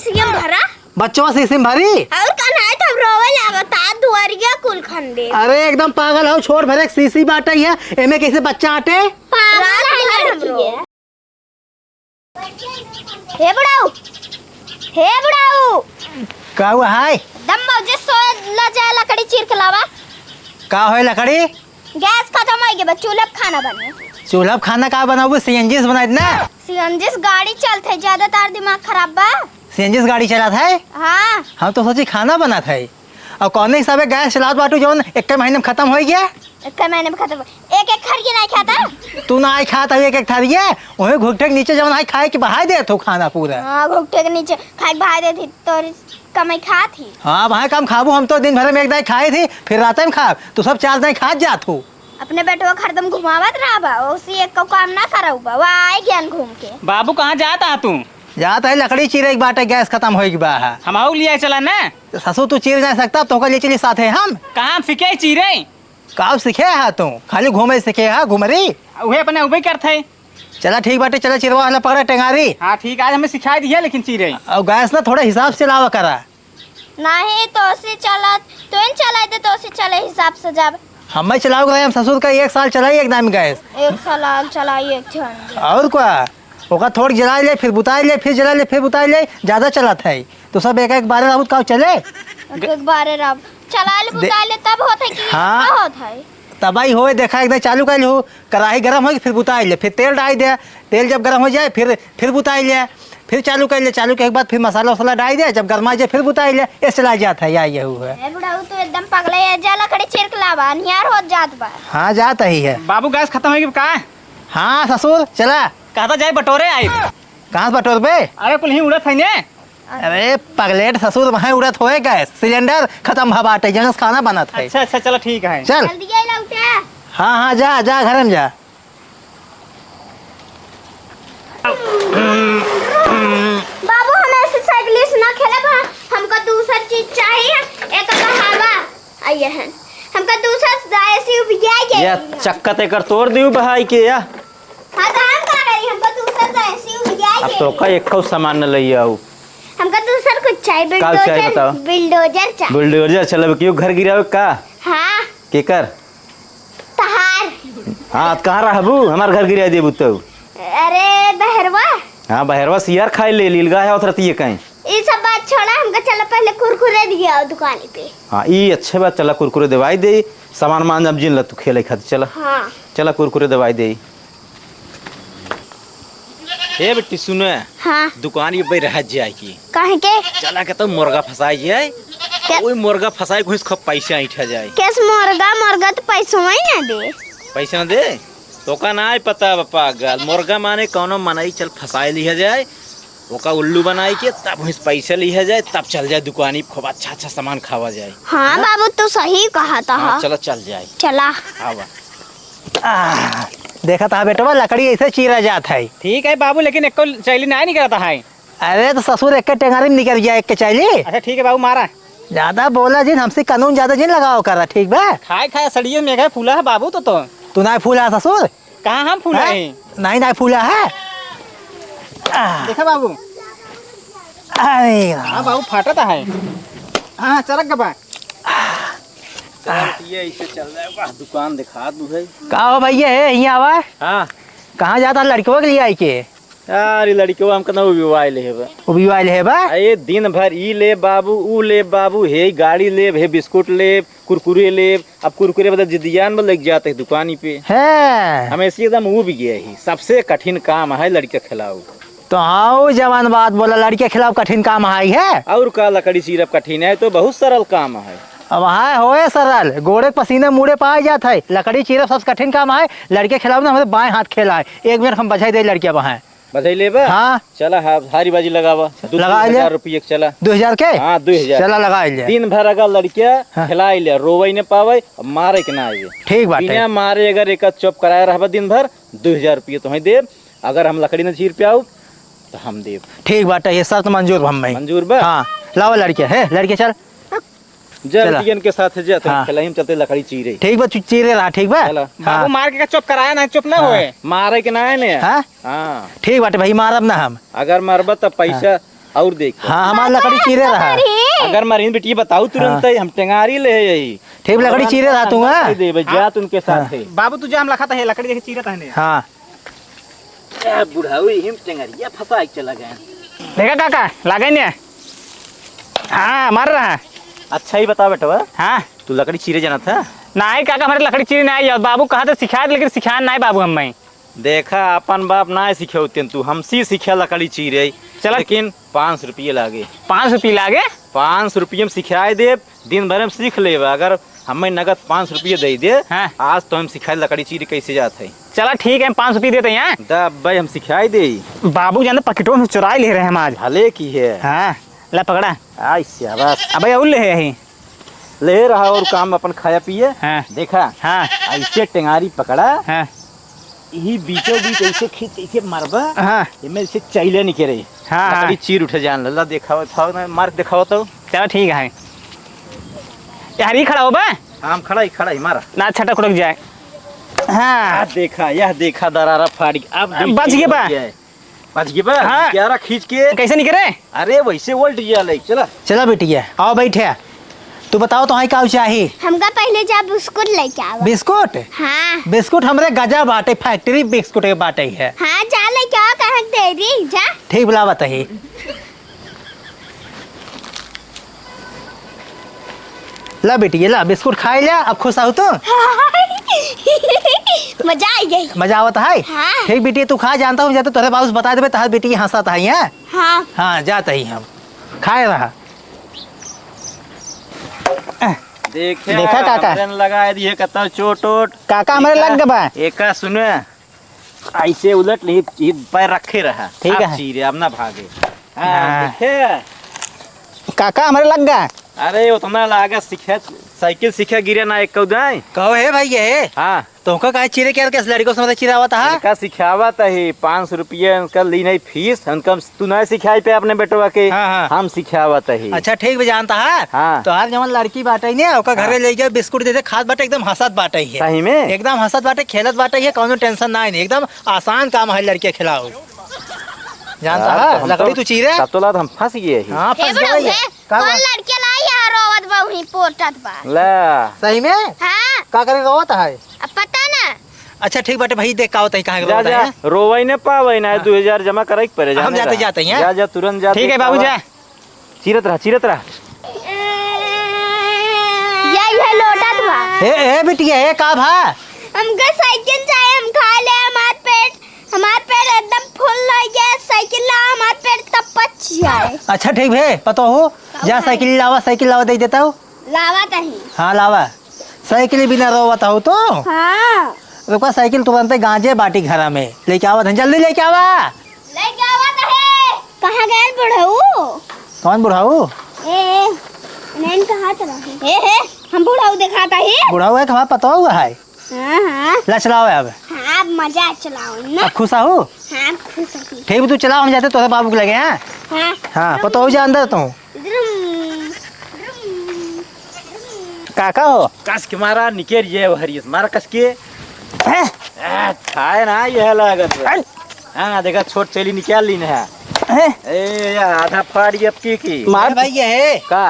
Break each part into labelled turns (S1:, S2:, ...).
S1: CCM भरा
S2: बच्चों सीसीम भरी
S1: और कन्हाई तब रोवे लागता दुआरिया कुल खंडे।
S2: अरे एकदम पागल हो, छोड़ भरे सीसी बाटा ही है एमे कैसे बच्चा आटे।
S1: हे बुढ़ाऊ, हे बुढ़ाऊ
S2: का हुआ है?
S1: दम मौजे सो ला जा लकड़ी चीर के लावा।
S2: का होए लकड़ी?
S1: गैस खत्म हो गया, चूल्हा पे खाना बने।
S2: चूल्हा पे खाना का बनाऊ? सीएनजी से बनाई ना।
S1: सीएनजी से गाड़ी चलते ज्यादा तार दिमाग खराब बा।
S2: सीएनजी से गाड़ी चला था?
S1: हाँ
S2: हम तो सोची खाना बना था और कौन हिसाब है गैस चला बाटू जो एक महीने में खत्म हो गया।
S1: एक महीने में खत्म। एक एक खर के नहीं खाता
S2: तू ना आई खाता एक एक थारी है वही घुटटे के नीचे जब आई खाए कि बहा दे तो खाना पूरा।
S1: हाँ घुटटे के नीचे खाए बहा दे थी तो कमाई खा थी।
S2: हाँ वहाँ कम खाबू, हम तो दिन भर में एक दाई खाई थी फिर रात में खा तू सब 4 दिन खा जात हो।
S1: अपने बेटो को हरदम घुमावत रहा बा, उसी एक को काम ना कराऊ बा, वो आए ज्ञान घूम के।
S3: बाबू कहाँ जाता है तू?
S2: जाता है लकड़ी चीरे एक बाटे गैस खत्म हो गई बा।
S3: हम आओ लिया चला ना।
S2: ससुर तू चीर नहीं सकता तो ले चली साथ है हम।
S3: कहाँ फिके चीरे?
S2: का सीखे है तू खाली घूमे सीखे है घुमरी
S3: वही अपने उबे करते।
S2: चला ठीक बाटे चला चिरवा वाला पकड़ा टेंगारी।
S3: हाँ ठीक, आज हमें सिखा दी है लेकिन चीरे
S2: और गैस ना थोड़ा हिसाब से लावा करा।
S1: नहीं तो उसी चला तो इन चलाए दे तो उसी चले हिसाब से जब
S2: हम चलाओ हम ससुर का 1 साल चलाई एकदम गैस।
S1: एक साल चलाई एक झंड
S2: और क्या ओका थोड़ी जला ले फिर बुता ले फिर जला ले फिर बुता ले ज्यादा चलाता है तो सब एक एक बारे राउत का चले
S1: एक बारे रब चला ले बुता ले तब होता कि
S2: हाँ।
S1: का होता है
S2: तबाही होए देखा एकदम चालू कर लो कढ़ाई गर्म हो फिर बुता ले फिर तेल डाल दे, तेल जब गर्म हो जाए फिर बुता ले फिर चालू कर ले, चालू के बाद फिर मसाला वसाला डाल दे, जब गर्मा जाए फिर बुता ले, ये चला जाता है या ये हुआ है।
S1: बुढ़ाऊ तो एकदम पगले है, जा लकड़ी चीर के लावा नियार हो जात बा।
S2: हाँ जाता ही है।
S3: बाबू गैस खत्म हो गई का?
S2: हाँ ससुर चला।
S3: कहता जाए बटोरे आई।
S2: कहाँ से बटोर पे?
S3: अरे कुल ही उड़त है ने।
S2: अरे पगलेट ससुर वहाँ उड़त होए गैस सिलेंडर खत्म भबाटे जनस खाना बना था।
S3: अच्छा अच्छा चलो ठीक है।
S2: चल
S1: जल्दी आई लौटे।
S2: हाँ हाँ जा जा घर में जा।
S1: बाबू हमें ऐसे साइकिलिस्ट ना खेले बा, हमको दूसरी चीज चाहिए। एक कहावा आइए है हमको दूसरा ऐसी उबिया के
S4: या चक्का ते कर तोड़ दियो भाई के या।
S1: हां काम कर रही हमको दूसरा ऐसी उबिया
S4: अब
S1: के।
S4: तो का एक खौ सामान न लई आऊ।
S1: हमको दूसरा कुछ चाहिए।
S4: का चाहिए बताओ?
S1: बुलडोजर चाहिए।
S4: बुलडोजर चलब क्यों घर गिरावे का?
S1: हां
S4: के कर?
S1: तहार।
S4: हां कहां रहबू हमार घर गिरा देबू तो।
S1: अरे बहरवा।
S4: हां बहरवा सियार खाई ले लीलगा है उतरती है कहीं।
S1: ये सब बात छोड़ा, हमको चलो पहले कुरकुरे दिया दुकान पे।
S4: हां ई अच्छे बात चला कुरकुरे दवाई दे सामान मान जब जिन ल तू खेले खातिर चला।
S1: हां
S4: चला कुरकुरे दवाई दे। ए बेटी सुने
S1: हां
S4: दुकान ये पे रह जाए की
S1: काहे के
S4: चला के तो मुर्गा फसाई जाए ओए मुर्गा फसाई घुस खप पैसा ऐठा जाए।
S1: कैस मुर्गा तो पैसा ही ना दे।
S4: पैसा न दे तो का ना पता बापा गल मुर्गा माने कौनो मनाई चल फसाई लिया जाए ओका उल्लू बनाई के तब उस पैसा लिया जाए तब चल जाए दुकानी खूब अच्छा अच्छा सामान खावा जाए।
S1: हाँ बाबू तो सही कहा था।
S4: हाँ चलो चल जाए
S1: चला
S4: आवा।
S2: देखा था बेटवा लकड़ी ऐसे चीरा जाता है।
S3: ठीक है बाबू लेकिन एक चैली नहीं निकलता है।
S2: अरे तो ससुर एक के टेंगारी में निकल गया एक के चाहिए।
S3: अच्छा ठीक है बाबू मारा।
S2: ज्यादा बोला जिन हमसे कानून ज्यादा जिन लगाओ करा ठीक बा।
S3: खाए खाए सड़िए में गए फूला है बाबू तो
S2: तू ना फूला ससुर?
S3: कहाँ हम फूला है?
S2: नहीं ना फूला है।
S3: देखा बाबू।
S2: अरे
S3: हाँ बाबू फाटता है। हाँ चरक गबा।
S4: ये ऐसे चल रहा है वाह दुकान दिखा दू है।
S2: का हो भैया है यहाँ आवा?
S4: हाँ
S2: कहाँ जाता लड़कियों के लिए आई के?
S4: यार लड़कियों हम कना विवाह ले है
S2: वो भी वाले है बा।
S4: ये दिन भर ई ले बाबू ऊ ले बाबू हे गाड़ी ले हे बिस्कुट ले कुरकुरे ले अब कुरकुरे मतलब जिद्दियान में लग जाते हैं दुकानी पे
S2: है
S4: हमें ऐसे एकदम उब गया ही सबसे कठिन काम है लड़के खिलाओ।
S2: तो हाँ जवान बात बोला लड़के के खिलाफ कठिन काम आई है।
S4: और का लकड़ी चीरप कठिन है तो बहुत सरल काम है।
S2: अब हाँ होए सरल गोड़े पसीने मुड़े पाए जाता है लकड़ी चीरप सबसे कठिन काम है। लड़के खिलाफ ना हमारे बाएं हाथ खेला है। 1 मिनट हम बधाई दे लड़कियां वहाँ
S4: बधाई ले बा।
S2: हाँ
S4: चला हाँ हारी बाजी लगावा
S2: लगा ले
S4: 2000 रुपये चला
S2: 2000 के।
S4: हाँ 2000
S2: चला लगा ले।
S4: दिन भर अगर लड़किया खिलाई ले रोवे न पावे मारे के ना आवे
S2: ठीक बात
S4: बिना
S2: है।
S4: मारे अगर एक चौप कराया रहा दिन भर 2000 रुपये तुम्हें देव। अगर हम लकड़ी न चीर पे आओ तो हम देव।
S2: ठीक बात है ये शर्त मंजूर हम
S4: मंजूर बा।
S2: हाँ लाओ लड़के है लड़के चल
S4: जब के साथ जा तो
S2: हाँ।
S4: खिलाई चलते लकड़ी चीरे
S2: ठीक बा चीरे रहा ठीक बा।
S4: चला।
S3: बाबू मार के चुप कराया ना चुप ना होए।
S4: मारे के ना है ने।
S2: हाँ
S4: हाँ
S2: ठीक बात भाई मारब ना हम।
S4: अगर मारबा तो पैसा और देख
S2: हाँ हमारा लकड़ी चीरे रहा।
S4: अगर मरीन बेटी बताऊ तुरंत ही हम टेंगारी ले यही
S2: ठीक लकड़ी चीरे रहा तू हाँ?
S4: दे भाई जा तुमके साथ है
S3: बाबू तू जाम लखा था लकड़ी देखे चीरत है
S2: हाँ
S4: क्या बुढ़ाऊ हिम टेंगारिया फंसा के चला गया।
S3: देखा काका लागे नहीं हाँ मार रहा है।
S4: अच्छा ही बता बेटा
S3: हाँ
S4: तू लकड़ी चीरे जाना था।
S3: नहीं काका हमारे लकड़ी चीर नहीं आई बाबू कहा था सिखाए लेकिन सिखाया नहीं बाबू हम
S4: देखा अपन बाप ना सिखे तू हमसी सीखे लकड़ी चीरे
S3: चला।
S4: लेकिन 500 रुपये लागे
S3: 500 रुपये लागे
S4: 500 रुपये में सिखाए दे दिन भर में सीख ले अगर हमें नगद 500 रुपये दे दे
S3: हाँ।
S4: आज तो हम सिखाए लकड़ी चीरे कैसे जाते हैं।
S3: चला ठीक है 500 रुपये देते हैं
S4: दब भाई हम सिखाई दे
S3: बाबू जान पकेटों में चुराई ले रहे हैं हम आज।
S4: भले की है
S3: हाँ ला पकड़ा
S4: आई शाबाश
S3: अब और ले है यही
S4: ले रहा और काम अपन खाया पिए
S3: हाँ
S4: देखा
S3: हाँ
S4: ऐसे टेंगारी पकड़ा
S3: हाँ
S4: यही बीचों बीच ऐसे खींच ऐसे मरबा
S3: हाँ
S4: इनमें ऐसे चैले निकले
S3: हाँ
S4: लकड़ी चीर उठे जान लल्ला देखा था ना मार्क दिखाओ तो
S3: चलो ठीक है यार ही खड़ा हो बा
S4: हम खड़ा ही मारा
S3: ना छटक उड़क जाए हाँ
S4: यह देखा दरारा फाड़ी अब
S3: बच गया बा।
S4: बच गया बा
S3: हाँ।
S4: क्यारा खींच के
S3: कैसे निकले
S4: अरे वैसे उल्ट गया ले चला
S2: चला बेटिया आओ बैठे तू बताओ तो का चाहिए।
S1: हमका पहले जा बिस्कुट लेके आवा।
S2: बिस्कुट
S1: हाँ
S2: बिस्कुट हमरे गजा बाटे फैक्ट्री बिस्कुट के बाटे है।
S1: हाँ जा लेके आओ कहाँ दे रही जा।
S2: ठीक बुला बताही ला बेटी ला बिस्कुट खाए लिया अब खुश आओ तो
S1: मजा आई गई।
S2: मजा आवत है
S1: हाँ।
S2: ठीक बेटी तू खा जानता हूँ जाते तोरे बाबू से बता देबे तहर बेटी हंसत है यहाँ।
S1: हाँ
S2: हाँ जाता ही हम खाए रहा
S4: देखा
S2: काका?
S4: लगा दिए कता चोट
S3: काका हमारे लग गया बा
S4: एका सुने ऐसे उलट नहीं पैर रखे रहा
S3: ठीक
S4: अब
S3: है।
S4: चीरे अब ना भागे
S3: हाँ।
S4: देखे
S3: काका हमारे लग गया
S4: अरे उतना लागा सीखे साइकिल सीखे गिरे ना एक कौदाई
S2: कहो है भाई ये
S4: हाँ
S2: तुमको कहे चिरे क्या किस लड़की को समझ चिरावत है।
S4: का सिखावा ही 500 रुपये उनका ली नहीं फीस उनका तू नहीं सिखाई पे अपने बेटवा के
S2: हाँ, हाँ।
S4: हम सिखावा ही
S2: अच्छा ठीक भी जानता है
S4: हाँ।
S2: तो हर जवन लड़की बाटे ने ओका घरे ले गए बिस्कुट दे दे खाद बाटे एकदम हंसत बाटे है
S4: सही में
S2: एकदम हंसत बाटे खेलत बाटे है कोनो टेंशन ना है एकदम आसान काम है लड़के खिलाओ जानता है लकड़ी तू चीरे
S4: तब तो लाद हम फंस गए ही
S2: हाँ
S1: हे
S2: फंस
S1: बड़ो
S2: गए
S1: है कौन लड़के लाई है रोवत बा वही पोटत बा।
S4: ला
S2: सही में
S1: हाँ
S2: का करे रोवत है।
S1: अब पता ना
S2: अच्छा ठीक बाटे भाई देख का होता है कहाँ
S4: जा
S2: रोवत
S4: जा
S2: है।
S4: रोवई ने पावे ना 2000 जमा करे के पड़े
S2: हम
S4: जाने
S2: जाते
S4: रहा।
S2: हैं।
S4: जा तुरंत जा
S3: ठीक है बाबू जा
S4: चिरत रहा
S1: यही है लोटत बा।
S2: ए बिटिया ए का भा
S1: हमका साइकिल चाहिए हम खा ले हमार पेट एकदम फुल हो गया साइकिल ला हमार पेट तब पच जाए।
S2: अच्छा ठीक है पता हो जा साइकिल लावा दे देता हूँ।
S1: लावा तही।
S2: हाँ लावा साइकिल बिना रोवत हो तो
S1: हाँ
S2: रुका साइकिल तुरंत गांजे बाटी घर में लेके आवा जल्दी लेके आवा।
S1: लेके आवा तही। कहाँ गए बुढ़ऊ?
S2: कौन बुढ़ाऊ?
S1: ए नैन कहाँ चला हे हम बुढ़ऊ दिखाता ही।
S2: बुढ़ाऊ है हमारा पता हुआ है।
S1: हाँ हाँ
S2: ला चलाओ अब
S1: हाँ मजा चलाओ ना।
S2: अब खुश हो
S1: हाँ खुश होती।
S2: ठीक है तू चलाओ हम जाते तोरे बाबू के लगे हैं।
S1: हाँ
S2: हाँ पता हो जा अंदर तू
S3: काका हो
S4: कस के मारा निकेर ये हरियस मारा कस के खाए ना यह लागत हाँ देखा छोट चली निकाल ली ना ए आधा फाड़ी अब की
S2: मार भाई ये है
S4: का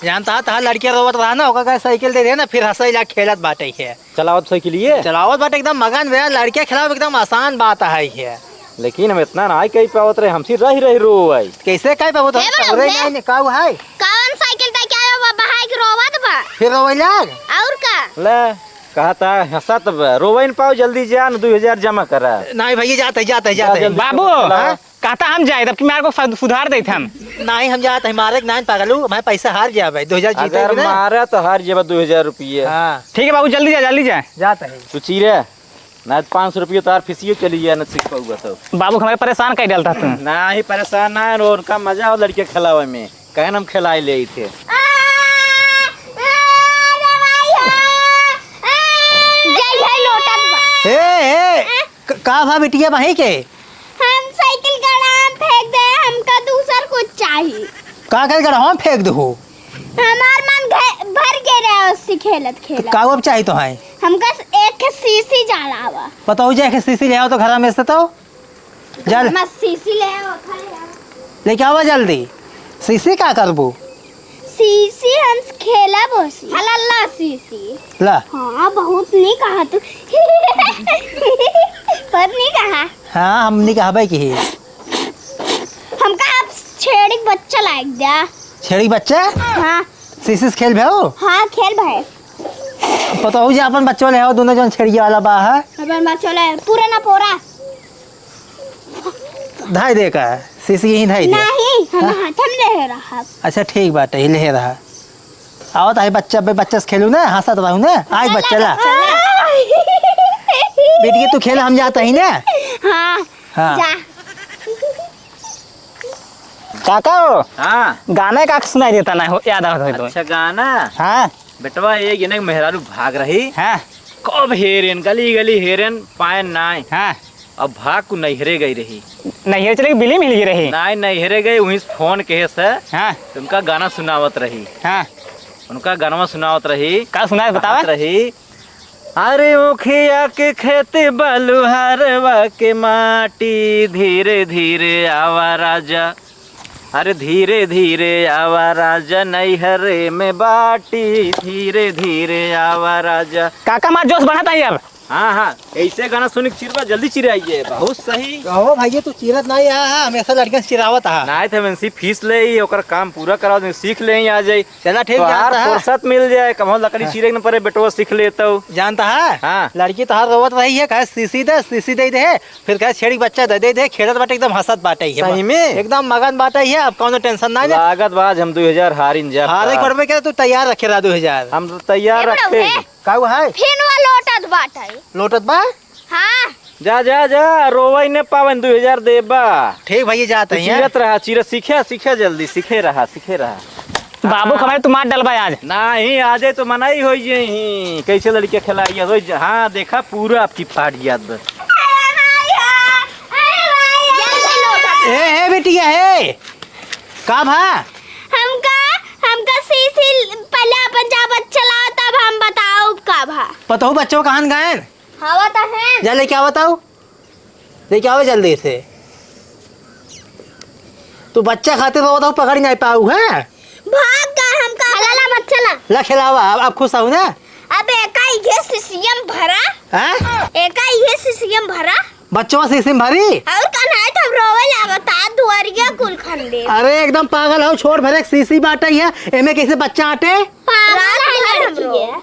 S2: जानता था लड़कियां रोवत रहा ना ओका साइकिल दे दे ना फिर हंसई ला खेलत बाटे है
S4: चलावत साइकिल ये
S2: चलावत बाटे एकदम मगन वे लड़कियां खिलाओ एकदम आसान बात है
S4: लेकिन हम इतना ना कहीं पावत रहे हमसे रही रो आई
S2: कैसे कह पाबो तो
S1: हे बड़ो,
S2: रे
S1: हे।
S2: नहीं का है
S1: कौन साइकिल तक क्या बा बहाई के रोवत बा
S2: फिर रोवे लाग
S1: और का
S4: ले कहता हंसत रोवे न पाओ जल्दी जा न 2000 जमा करा
S2: नहीं भैया जाते जाते
S4: जा
S2: जाते
S4: जल्दी।
S3: बाबू
S4: हाँ?
S3: कहता हम जाए तब कि मेरे को सुधार दे थे हम
S2: नहीं हम जाते हैं मारे नाइन पागलू मैं पैसा हार गया भाई 2000 जीते
S4: अगर
S2: भी ना।
S4: मारा तो हर जेब 2000 रुपये
S2: हाँ
S3: ठीक है बाबू जल्दी जा
S2: जाते हैं
S4: तू चीरे ना 500 रुपये तो फीसियो चली गया न सीख पाऊंगा तो
S3: बाबू हमें परेशान कर डालता तू
S4: ना ही परेशान ना है और उनका मजा हो लड़के खिलावे में कहन हम खिलाए ले थे
S2: का भा बिटिया भाई के
S1: हम साइकिल गड़ाम फेंक दे हमका दूसर कुछ चाहिए।
S2: का कर कर हम फेंक दो
S1: हमार मन भर के रहे उससे खेलत खेलत।
S2: का अब चाहिए तो है
S1: हमका एक सीसी जलावा।
S2: पता हो जाए कि सीसी ले आओ तो घर में से तो जल
S1: मैं सीसी ले आओ खा ले आओ।
S2: लेके आवा जल्दी। सीसी का करबू?
S1: सीसी हम खेला बसी अल्लाह सीसी।
S2: ला
S1: हाँ बहुत नहीं कहा तू पर नहीं कहा।
S2: हाँ हमने कहा भाई कि
S1: हमका आप छेड़ी बच्चा लायक दिया।
S2: छेड़ी बच्चा
S1: हाँ
S2: सीसी से खेल भाओ।
S1: हाँ खेल भाई।
S2: पता हो जा अपन बच्चों ले आओ दोनों जन छेड़िया वाला बा है।
S1: अपन बच्चा ले पूरा ना पूरा
S2: धाई दे का सीसी यही धाई दे।
S1: नहीं हम हाथ में ले रहा।
S2: अच्छा ठीक बात है ले रहा। आओ ताई बच्चा से खेलू ना हंसत रहू ना। आज बच्चा ला बेटी तू खेल हम जाता ही ना।
S1: हाँ
S2: हाँ
S1: जा।
S3: काका हो
S4: हाँ
S3: गाना का सुनाई देता ना हो याद आता है तो।
S4: अच्छा गाना।
S3: हाँ
S4: बेटवा एक जने मेहरारू भाग रही।
S3: हाँ
S4: कब हेरेन गली गली हेरेन पाए नाय।
S3: हाँ
S4: अब भाग को नैहरे गई रही।
S3: नहीं चले बिली मिल गई रही।
S4: नाय नैहरे गई वहीं से फोन कहे से
S3: हाँ
S4: उनका गाना सुनावत रही।
S3: हाँ
S4: उनका गाना सुनावत रही।
S3: का सुनाए बतावा।
S4: कहत रही अरे ओखिया के खेते बलुहारवा के माटी धीरे धीरे आवा राजा। अरे धीरे धीरे आवा राजा नैहरे में बाटी धीरे धीरे आवा राजा।
S3: काका मार जोश बढ़ाता है अब।
S4: हाँ हाँ ऐसे गाना सुन के चिरवा जल्दी चिराइए। बहुत सही।
S2: कहो भाई तू चिरत नहीं आ हमेशा लड़कियां से चिरावत आ।
S4: नाय थे मैं फीस ले ओकर काम पूरा करा दे सीख ले आ जाई।
S2: चला ठीक
S4: तो
S2: जानता है
S4: फुर्सत मिल जाए कम लकड़ी चिरे न पड़े बेटवा सीख लेता हूँ।
S2: जानता है।
S4: हाँ।
S2: लड़की तो हर रोवत रही है कहे सीसी दे दे फिर कहे छेड़ी बच्चा दे खेलत बाटे एकदम हंसत बाटे है।
S4: सही में?
S2: एकदम मगन बाटे है। अब कौनो टेंशन ना ले।
S4: लागत बाज हम 2000 हारिन जा।
S2: हारे करबे के तू तैयार रखे रहा 2000।
S4: हम तो तैयार
S1: ये
S4: रखे।
S1: बड़ो है।
S2: काऊ है
S1: फिर वो लोटत बाटा है।
S2: लोटत बा।
S1: हाँ
S4: जा जा जा रोवई ने पावन 2000 देबा।
S2: ठीक भैया जाते हैं।
S4: चिरत रहा चिरत सीखे जल्दी सीखे रहा।
S3: बाबू खबर तुम्हार डलबा आज।
S4: नहीं आजे तो मनाई हो जाई। कैसे लड़के खिलाई हो। हाँ देखा पूरा आपकी फाट याद।
S2: ए बेटिया है का भा
S1: हमका सीसी पहले अपन जा बच्चा लाओ तब हम बताओ का भा।
S2: पता हो बच्चों कहां गए।
S1: हवा तो है।
S2: जा लेके आओ बताओ लेके आओ जल्दी से। तू बच्चा खाते तो बताओ पकड़ नहीं पाऊ है।
S1: भाग का हमका हलाला बच्चा ला।
S2: ला खिलावा अब खुश हो ना।
S1: अब एका ये सीसीएम भरा।
S2: हैं
S1: एका ये सीसीएम भरा
S2: बच्चों से सिम भरी।
S1: और कन्हा तब रोवे लागता दुआरिया कुल खंडे।
S2: अरे एकदम पागल हो छोड़ भरे सीसी बाटे है एमे कैसे बच्चा आटे।
S1: रात भर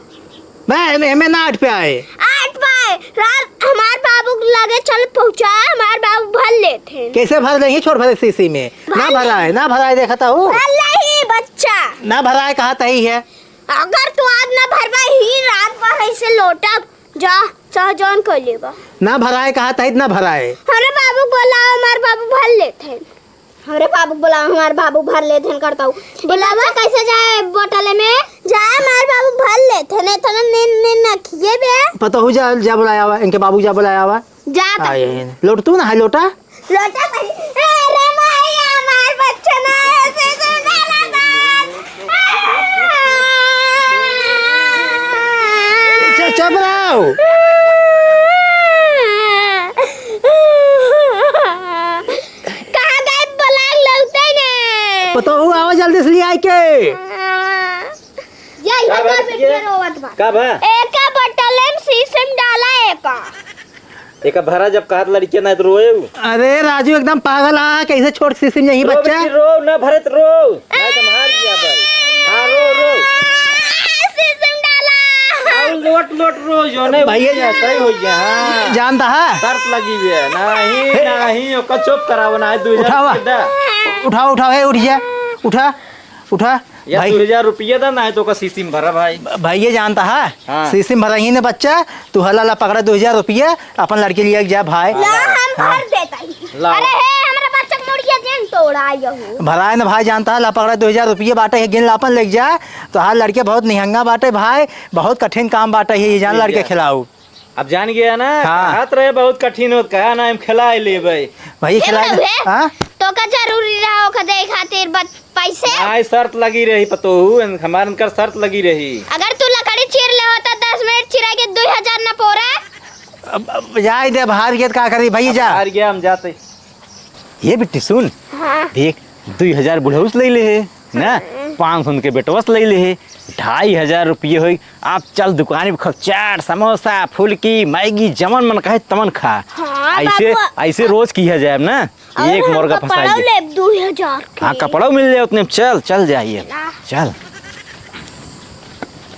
S2: मैं एमे ना आट पे आए।
S1: 8 पाए रात हमार बाबू लगे चल पहुंचा हमार बाबू भर लेते।
S2: कैसे भर देंगे छोड़ भरे सीसी में। ना भरा है देखता हूँ।
S1: नहीं बच्चा
S2: ना भरा है कहा ही है।
S1: अगर तू आज ना भरवा ही रात भर ऐसे लोटा जा चाह जान कर लेगा।
S2: ना भरा है कहा था ना भरा है।
S1: अरे बाबू बोला हमारे बाबू भर लेते। अरे बाबू बोला हमारे बाबू भर लेते करता हूँ। बोलावा कैसे जाए बोतले में जाए हमारे बाबू भर लेते नहीं तो न खिए बे।
S2: पता हो जा बुलाया हुआ इनके बाबू जा बुलाया हुआ।
S1: जा
S2: लोट तू ना है लोटा
S1: लोटा अरे माई हमारे बच्चा ना ऐसे सुना
S2: चुप रहो।
S1: कहाँ गए बुलाए लगते ने।
S2: पता हो आओ जल्दी से ले आए के।
S4: का बा
S1: एका बोतल में शीशम डाला एका।
S4: एक भरा जब कहत लड़के ना तो रोए।
S2: अरे राजू एकदम पागल आ कैसे छोड़ सीसी में यही बच्चा।
S4: रो ना भरत रो नहीं तो मार दिया भाई। हाँ रो
S1: शीशम डाला।
S4: लोट रो जो नहीं भैया सही हो गया। हाँ
S2: जानता है
S4: शर्त लगी हुई है। नहीं ओका चुप करावना है 2000।
S2: उठाओ है उठा
S4: या 2000 रुपया था ना है तो का सीसी में भरा भाई।
S2: भैया जानता है
S4: हाँ।
S2: सीसी में भरा ही ने बच्चा तू हला पकड़ा 2000 रुपया अपन लड़के लिए जा भाई।
S1: ला हम भर देता ही। अरे हे हमरा बच्चा मुड़िया जेन तोड़ा यहू।
S2: भरा है ना भाई जानता है ला पकड़ा 2000 रुपया बाटे है गिन लापन लेके जा तो हर लड़के बहुत निहंगा बाटे भाई बहुत कठिन काम बाटे है ये जान लड़के खिलाऊ।
S4: अब जान गया ना।
S2: हाँ।
S4: हाथ रहे बहुत कठिन हो कहा ना हम खिलाए ले भाई।
S2: भाई खिलाए हाँ
S1: तो का जरूरी रहा ओका दे खातिर पैसे।
S4: आई शर्त लगी रही पतो हमारे इनकर शर्त लगी रही।
S1: अगर तू लकड़ी चीर ले होता 10 मिनट चिरा के 2000 ना पोरा।
S2: जाए दे बाहर गए का करी भैया जा।
S4: हार गया हम जाते।
S2: ये बिट्टी सुन
S1: हाँ।
S2: देख
S4: 2,000 बुढ़ऊस ले ले है ना, 500 उनके बेटवस ले ले है, 2,500 रुपये हुई। आप चल दुकान पर चाट समोसा फुल्की मैगी जमन मन कहे तमन खा।
S1: हाँ,
S4: ऐसे
S1: बाबू।
S4: ऐसे रोज किया जाए ना, एक मुर्गा फंसाइए।
S1: ले 2,000
S4: हाँ कपड़ा मिल जाए उतने, चल चल जाइए
S1: ना।
S4: चल।